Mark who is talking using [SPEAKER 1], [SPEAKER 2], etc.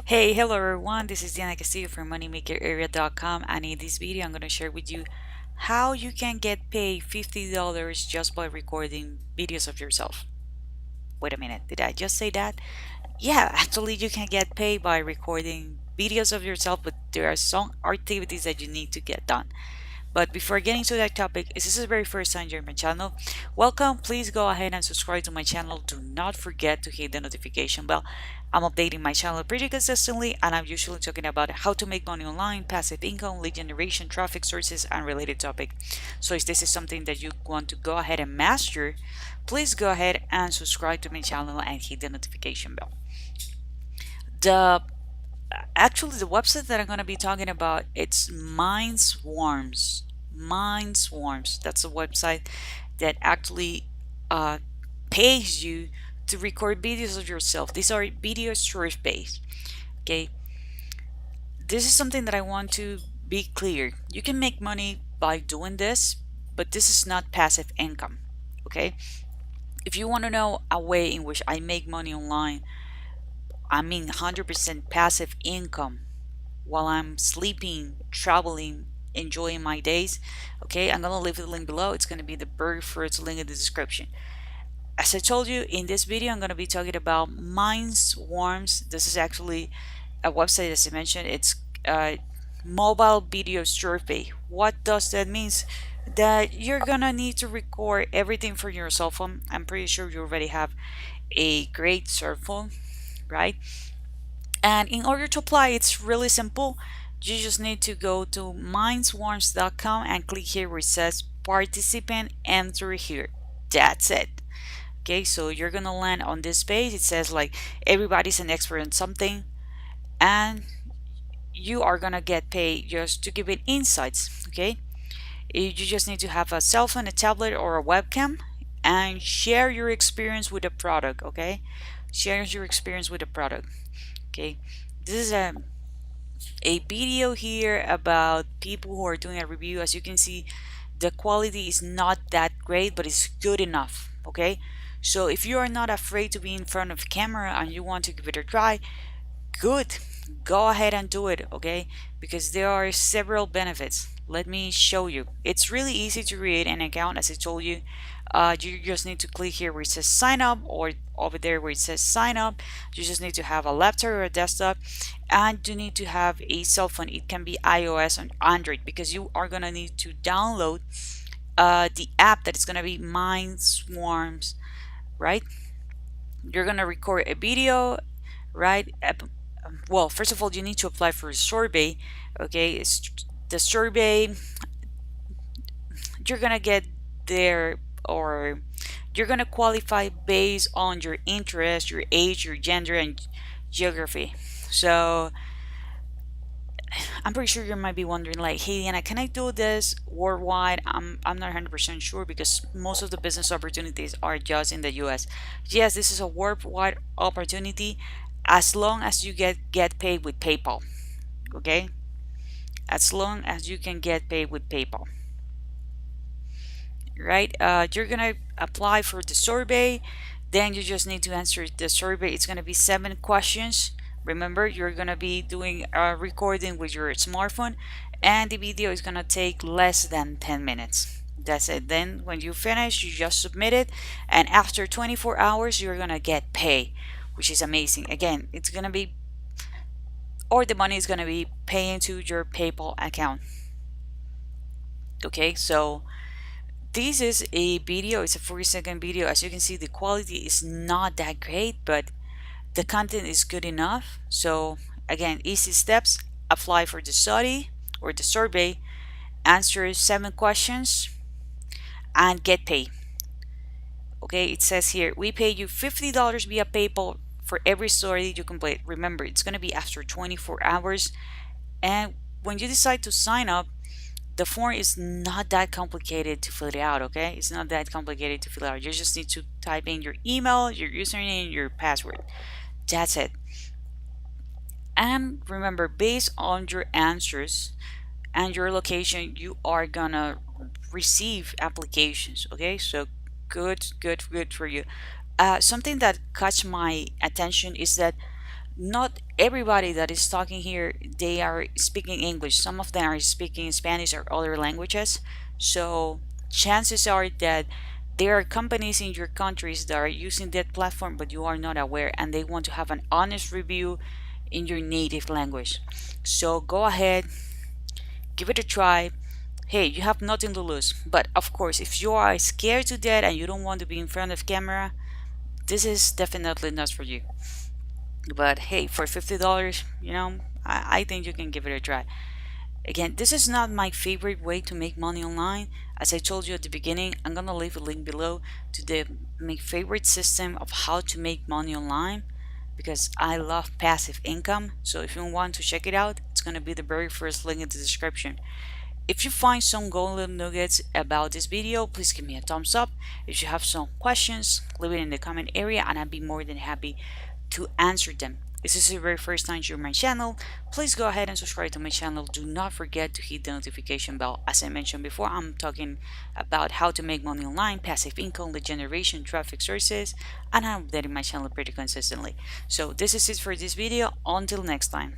[SPEAKER 1] Hey, hello everyone, this is Diana Castillo from moneymakerarea.com, and in this video I'm going to share with you how you can get paid $50 just by recording videos of yourself. Wait a minute, did I just say that? Yeah, actually you can get paid by recording videos of yourself, but there are some activities that you need to get done. But before getting to that topic, if this is the very first time you're in my channel, welcome. Please go ahead and subscribe to my channel. Do not forget to hit the notification bell. I'm updating my channel pretty consistently, and I'm usually talking about how to make money online, passive income, lead generation, traffic sources, and related topic. So if this is something that you want to go ahead and master, please go ahead and subscribe to my channel and hit the notification bell. The Actually, the website that I'm going to be talking about, it's Mindswarms. Mindswarms, that's a website that actually uh, pays you to record videos of yourself. These are video source based. Okay, this is something that I want to be clear. You can make money by doing this, but this is not passive income. Okay, if you want to know a way in which I make money online, I mean 100% passive income while I'm sleeping, traveling, enjoying my days. Okay, I'm gonna leave the link below. It's gonna be the very first link in the description. As I told you in this video, I'm gonna be talking about Mindswarms. This is actually a website, as I mentioned. It's mobile video survey. What does that means? That you're gonna need to record everything from your cell phone. I'm pretty sure you already have a great cell phone, right? And in order to apply, it's really simple. You just need to go to mindswarms.com and click here where it says participant, enter here. That's it. Okay, so you're gonna land on this page. It says like everybody's an expert in something, and you are gonna get paid just to give it insights. Okay, you just need to have a cell phone, a tablet, or a webcam, and share your experience with the product. Okay, share your experience with the product. Okay, this is a video here about people who are doing a review. As you can see, the quality is not that great, but it's good enough. Okay, so if you are not afraid to be in front of camera and you want to give it a try, good, go ahead and do it. Okay, because there are several benefits. Let me show you. It's really easy to create an account. As I told you, you just need to click here where it says sign up, or over there where it says sign up. You just need to have a laptop or a desktop, and you need to have a cell phone. It can be iOS and Android, because you are gonna need to download the app that is gonna be Mindswarms, right? You're gonna record a video, right? Well, first of all, you need to apply for a survey. Okay, it's the survey. You're gonna get there, or you're gonna qualify based on your interest, your age, your gender, and geography. So I'm pretty sure you might be wondering, like, hey Diana, can I do this worldwide? I'm not 100% sure, because most of the business opportunities are just in the US. Yes, this is a worldwide opportunity, as long as you get paid with PayPal. Okay, as long as you can get paid with PayPal, right? You're gonna apply for the survey. Then you just need to answer the survey. It's gonna be 7 questions. Remember, you're gonna be doing a recording with your smartphone, and the video is gonna take less than 10 minutes. That's it. Then when you finish, you just submit it, and after 24 hours you're gonna get paid, which is amazing. Again, it's gonna be, or the money is gonna be paying to your PayPal account. Okay, so this is a video. It's a 40-second video. As you can see, the quality is not that great, but the content is good enough. So again, easy steps: apply for the study or the survey, answer 7 questions, and get paid. Okay, it says here, we pay you $50 via PayPal for every story you complete. Remember, it's going to be after 24 hours. And when you decide to sign up, the form is not that complicated to fill it out. Okay, it's not that complicated to fill out. You just need to type in your email, your username, your password. That's it. And remember, based on your answers and your location, you are gonna receive applications. Okay, so good for you. Something that caught my attention is that not everybody that is talking here, they are speaking English. Some of them are speaking Spanish or other languages. So chances are that there are companies in your countries that are using that platform, but you are not aware, and they want to have an honest review in your native language. So go ahead, give it a try. Hey, you have nothing to lose. But of course, if you are scared to death and you don't want to be in front of camera, this is definitely not for you. But hey, for $50, I think you can give it a try. Again, this is not my favorite way to make money online. As I told you at the beginning, I'm gonna leave a link below to my favorite system of how to make money online, because I love passive income. So if you want to check it out, it's gonna be the very first link in the description. If you find some golden nuggets about this video, please give me a thumbs up. If you have some questions, leave it in the comment area and I'd be more than happy to answer them. If this is the very first time you're my channel, please go ahead and subscribe to my channel. Do not forget to hit the notification bell. As I mentioned before, I'm talking about how to make money online, passive income, lead generation, traffic sources, and I'm updating my channel pretty consistently. So this is it for this video. Until next time.